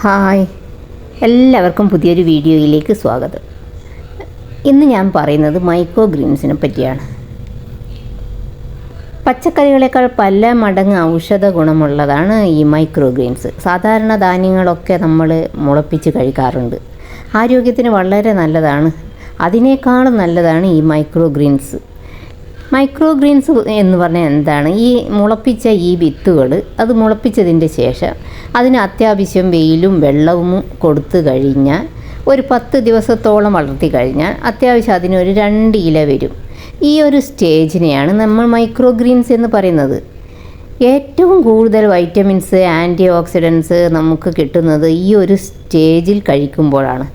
Hi, എല്ലാവർക്കും പുതിയൊരു വീഡിയോയിലേക്ക് സ്വാഗതം. ഇന്ന് ഞാൻ പറയുന്നത് മൈക്രോ ഗ്രീൻസിനെ പറ്റിയാണ്. പച്ചക്കറികളെക്കാൾ പല മടങ്ങ് ഔഷധ ഗുണമുള്ളതാണ് ഈ മൈക്രോ ഗ്രീൻസ്. സാധാരണ ധാന്യങ്ങളൊക്കെ നമ്മൾ മുളപ്പിച്ച് കഴിക്കാറുണ്ട്. ആരോഗ്യത്തിന് വളരെ നല്ലതാണ്. അതിനേക്കാളും നല്ലതാണ് ഈ മൈക്രോ ഗ്രീൻസ്. മൈക്രോ ഗ്രീൻസ് എന്ന് പറഞ്ഞാൽ എന്താണ്? ഈ മുളപ്പിച്ച ഈ വിത്തുകൾ അത് മുളപ്പിച്ചതിൻ്റെ ശേഷം അതിന് അത്യാവശ്യം വെയിലും വെള്ളവും കൊടുത്തു കഴിഞ്ഞാൽ ഒരു 10 ദിവസത്തോളം വളർത്തി കഴിഞ്ഞാൽ അത്യാവശ്യം അതിനൊരു 2 ഇല വരും. ഈ ഒരു സ്റ്റേജിനെയാണ് നമ്മൾ മൈക്രോ ഗ്രീൻസ് എന്ന് പറയുന്നത്. ഏറ്റവും കൂടുതൽ വൈറ്റമിൻസ്, ആൻറ്റി ഓക്സിഡൻസ് നമുക്ക് കിട്ടുന്നത് ഈ ഒരു സ്റ്റേജിൽ കഴിക്കുമ്പോഴാണ്.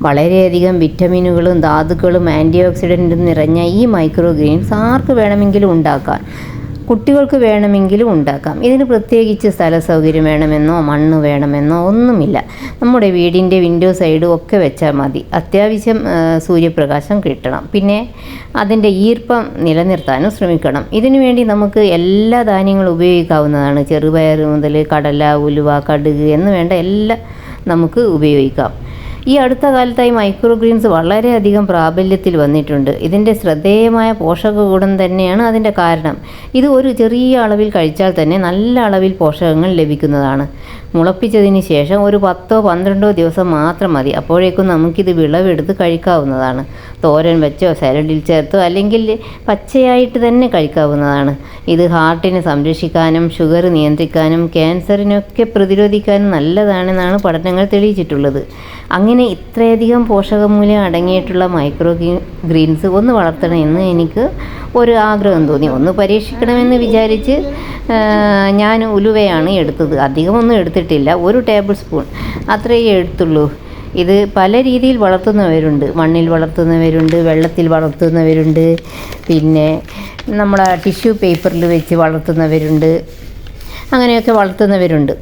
വളരെയധികം വിറ്റമിനുകളും ധാതുക്കളും ആൻറ്റി ഓക്സിഡൻറ്റും നിറഞ്ഞ ഈ മൈക്രോ ഗ്രീൻസ് ആർക്ക് വേണമെങ്കിലും ഉണ്ടാക്കാം. കുട്ടികൾക്ക് വേണമെങ്കിലും ഉണ്ടാക്കാം. ഇതിന് പ്രത്യേകിച്ച് സ്ഥല സൗകര്യം വേണമെന്നോ മണ്ണ് വേണമെന്നോ ഒന്നുമില്ല. നമ്മുടെ വീടിൻ്റെ വിൻഡോ സൈഡും ഒക്കെ വെച്ചാൽ മതി. അത്യാവശ്യം സൂര്യപ്രകാശം കിട്ടണം. പിന്നെ അതിൻ്റെ ഈർപ്പം നിലനിർത്താനും ശ്രമിക്കണം. ഇതിനു വേണ്ടി നമുക്ക് എല്ലാ ധാന്യങ്ങളും ഉപയോഗിക്കാവുന്നതാണ്. ചെറുപയർ മുതൽ കടല, ഉലുവ, കടുക് എന്ന് വേണ്ട എല്ലാം നമുക്ക് ഉപയോഗിക്കാം. ഈ അടുത്ത കാലത്തായി മൈക്രോ ഗ്രീൻസ് വളരെയധികം പ്രാബല്യത്തിൽ വന്നിട്ടുണ്ട്. ഇതിൻ്റെ ശ്രദ്ധേയമായ പോഷക ഗുണം തന്നെയാണ് അതിൻ്റെ കാരണം. ഇത് ഒരു ചെറിയ അളവിൽ കഴിച്ചാൽ തന്നെ നല്ല അളവിൽ പോഷകങ്ങൾ ലഭിക്കുന്നതാണ്. മുളപ്പിച്ചതിന് ശേഷം ഒരു 10-12 ദിവസം മാത്രം മതി. അപ്പോഴേക്കും നമുക്കിത് വിളവെടുത്ത് കഴിക്കാവുന്നതാണ്. തോരൻ വെച്ചോ സാലഡിൽ ചേർത്തോ അല്ലെങ്കിൽ പച്ചയായിട്ട് തന്നെ കഴിക്കാവുന്നതാണ്. ഇത് ഹാർട്ടിനെ സംരക്ഷിക്കാനും ഷുഗർ നിയന്ത്രിക്കാനും ക്യാൻസറിനൊക്കെ പ്രതിരോധിക്കാനും നല്ലതാണെന്നാണ് പഠനങ്ങൾ തെളിയിച്ചിട്ടുള്ളത്. അങ്ങനെ ഇത്രയധികം പോഷകമൂല്യം അടങ്ങിയിട്ടുള്ള മൈക്രോ ഗ്രീൻസ് ഒന്ന് വളർത്തണമെന്ന് എനിക്ക് ഒരു ആഗ്രഹം തോന്നി. ഒന്ന് പരീക്ഷിക്കണമെന്ന് വിചാരിച്ച് ഞാൻ ഉലുവയാണ് എടുത്തത്. അധികമൊന്നും എടുത്തിട്ടില്ല, 1 ടേബിൾ സ്പൂൺ അത്രയേ എടുത്തുള്ളൂ. ഇത് പല രീതിയിൽ വളർത്തുന്നവരുണ്ട്. മണ്ണിൽ വളർത്തുന്നവരുണ്ട്, വെള്ളത്തിൽ വളർത്തുന്നവരുണ്ട്, പിന്നെ നമ്മളെ ടിഷ്യൂ പേപ്പറിൽ വെച്ച് വളർത്തുന്നവരുണ്ട്. അങ്ങനെയൊക്കെ വളർത്തുന്നവരുണ്ട്.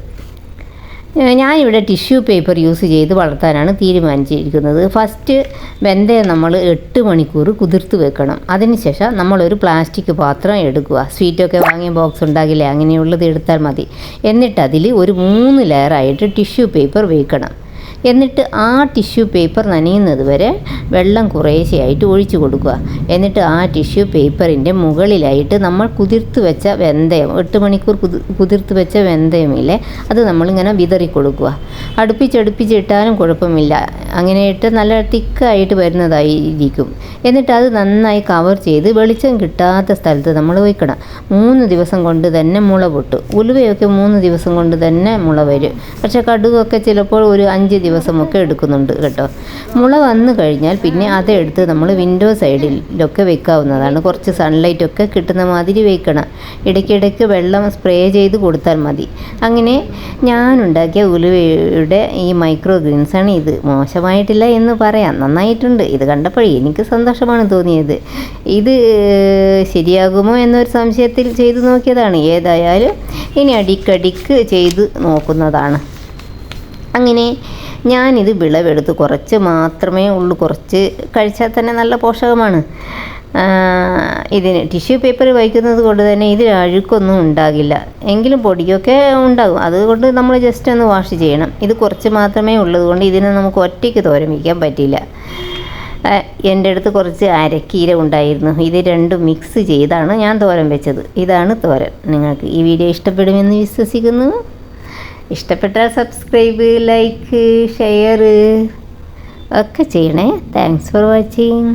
ഞാനിവിടെ ടിഷ്യൂ പേപ്പർ യൂസ് ചെയ്ത് വളർത്താനാണ് തീരുമാനിച്ചിരിക്കുന്നത്. ഫസ്റ്റ് വെന്തയം നമ്മൾ 8 മണിക്കൂർ കുതിർത്ത് വെക്കണം. അതിനുശേഷം നമ്മളൊരു പ്ലാസ്റ്റിക് പാത്രം എടുക്കുക. സ്വീറ്റൊക്കെ വാങ്ങിയ ബോക്സ് ഉണ്ടാകില്ലേ, അങ്ങനെയുള്ളത് എടുത്താൽ മതി. എന്നിട്ട് അതിൽ ഒരു 3 ലെയറായിട്ട് ടിഷ്യൂ പേപ്പർ വയ്ക്കണം. എന്നിട്ട് ആ ടിഷ്യൂ പേപ്പർ നനയുന്നത് വരെ വെള്ളം കുറേശ്ശെയായിട്ട് ഒഴിച്ചു കൊടുക്കുക. എന്നിട്ട് ആ ടിഷ്യൂ പേപ്പറിൻ്റെ മുകളിലായിട്ട് നമ്മൾ കുതിർത്ത് വെച്ച വെന്തയം, 8 മണിക്കൂർ കുതിർത്ത് വെച്ച വെന്തയമില്ലേ, അത് നമ്മളിങ്ങനെ വിതറി കൊടുക്കുക. അടുപ്പിച്ചിട്ടാലും കുഴപ്പമില്ല. അങ്ങനെ ഇട്ട് നല്ല തിക്കായിട്ട് വരുന്നതായിരിക്കും. എന്നിട്ട് അത് നന്നായി കവർ ചെയ്ത് വെളിച്ചം കിട്ടാത്ത സ്ഥലത്ത് നമ്മൾ വയ്ക്കണം. 3 ദിവസം കൊണ്ട് തന്നെ മുള പൊട്ടും. ഉലുവയൊക്കെ 3 ദിവസം കൊണ്ട് തന്നെ മുള വരും. പക്ഷേ കടുകൊക്കെ ചിലപ്പോൾ ഒരു 5 ദിവസമൊക്കെ എടുക്കുന്നുണ്ട് കേട്ടോ. മുള വന്നു കഴിഞ്ഞാൽ പിന്നെ അതെടുത്ത് നമ്മൾ വിൻഡോ സൈഡിലൊക്കെ വെക്കാവുന്നതാണ്. കുറച്ച് സൺലൈറ്റൊക്കെ കിട്ടുന്ന മാതിരി വെക്കണം. ഇടയ്ക്കിടയ്ക്ക് വെള്ളം സ്പ്രേ ചെയ്ത് കൊടുത്താൽ മതി. അങ്ങനെ ഞാനുണ്ടാക്കിയ ഉലുവയുടെ ഈ മൈക്രോ ഗ്രീൻസാണ് ഇത്. മോശമായിട്ടില്ല എന്ന് പറയാം, നന്നായിട്ടുണ്ട്. ഇത് കണ്ടപ്പോഴേ എനിക്ക് സന്തോഷമാണ് തോന്നിയത്. ഇത് ശരിയാകുമോ എന്നൊരു സംശയത്തിൽ ചെയ്തു നോക്കിയതാണ്. ഏതായാലും ഇനി അടിക്കടിക്ക് ചെയ്ത് നോക്കുന്നതാണ്. അങ്ങനെ ഞാനിത് വിളവെടുത്ത് കുറച്ച് മാത്രമേ ഉള്ളൂ. കുറച്ച് കഴിച്ചാൽ തന്നെ നല്ല പോഷകമാണ്. ഇതിന് ടിഷ്യൂ പേപ്പർ വയ്ക്കുന്നത് കൊണ്ട് തന്നെ ഇതിൽ അഴുക്കൊന്നും ഉണ്ടാകില്ല. എങ്കിലും പൊടിയൊക്കെ ഉണ്ടാകും. അതുകൊണ്ട് നമ്മൾ ജസ്റ്റ് ഒന്ന് വാഷ് ചെയ്യണം. ഇത് കുറച്ച് മാത്രമേ ഉള്ളത് കൊണ്ട് ഇതിനെ നമുക്ക് ഒറ്റയ്ക്ക് തോരൻ വയ്ക്കാൻ പറ്റില്ല. എൻ്റെ അടുത്ത് കുറച്ച് അരക്കീര ഉണ്ടായിരുന്നു. ഇത് രണ്ടും മിക്സ് ചെയ്താണ് ഞാൻ തോരൻ വെച്ചത്. ഇതാണ് തോരൻ. നിങ്ങൾക്ക് ഈ വീഡിയോ ഇഷ്ടപ്പെടുമെന്ന് വിശ്വസിക്കുന്നു. ഇഷ്ടപ്പെട്ടാൽ സബ്സ്ക്രൈബ്, ലൈക്ക്, ഷെയർ ഒക്കെ ചെയ്യണേ. Thanks for watching.